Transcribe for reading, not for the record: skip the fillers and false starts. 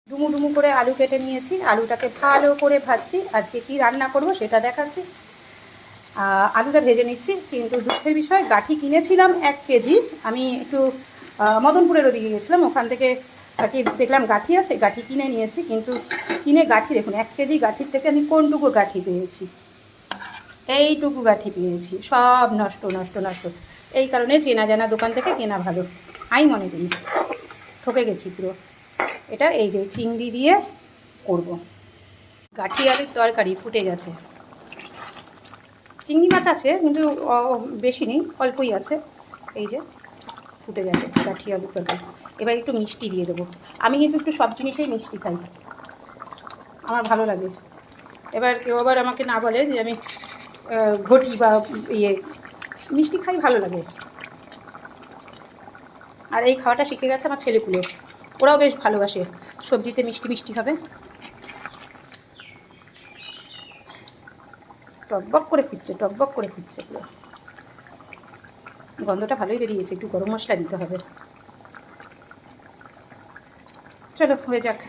ডুমু ডুমু করে আলু কেটে নিয়েছি, আলুটাকে ভালো করে ভাজছি। আজকে কি রান্না করব সেটা দেখাচ্ছি। আলুটা ভেজে নিচ্ছি, কিন্তু দুঃখের বিষয় গাঁঠি কিনেছিলাম 1 কেজি। আমি একটু মদনপুরের ওদিকে গেছিলাম, ওখান থেকে আর কি দেখলাম গাঁঠি আছে, গাঁঠি কিনে নিয়েছি। কিন্তু কিনে গাঁঠি দেখুন 1 কেজি গাঁঠির থেকে আমি কোনটুকু গাঁঠি পেয়েছি, এইটুকু গাঁঠি পেয়েছি। সব নষ্ট নষ্ট নষ্ট। এই কারণে চেনা জানা দোকান থেকে কেনা ভালো, আমি মনে করি। ঠকে গেছি পুরো। এটা এই যে চিংড়ি দিয়ে করব। গাঁঠি আলুর তরকারি ফুটে গেছে। চিংড়ি মাছ আছে কিন্তু বেশি নেই, অল্পই আছে। এই যে ফুটে গেছে গাঁঠি আলুর তরকারি। এবার একটু মিষ্টি দিয়ে দেবো। আমি কিন্তু একটু সব জিনিসেই মিষ্টি খাই, আমার ভালো লাগে। এবার কেউ আবার আমাকে না বলে যে আমি ঘটি বা মিষ্টি খাই, ভালো লাগে। আর এই খাওয়াটা শিখে গেছে আমার ছেলেপুলে, ওরাও বেশ ভালোবাসে সবজিতে মিষ্টি মিষ্টি হবে। টকবক করে ফুটছে, টকবক করে ফুটছে পুরো। গন্ধটা ভালোই বেরিয়েছে, একটু গরম মশলা দিতে হবে। চলো হয়ে যাক।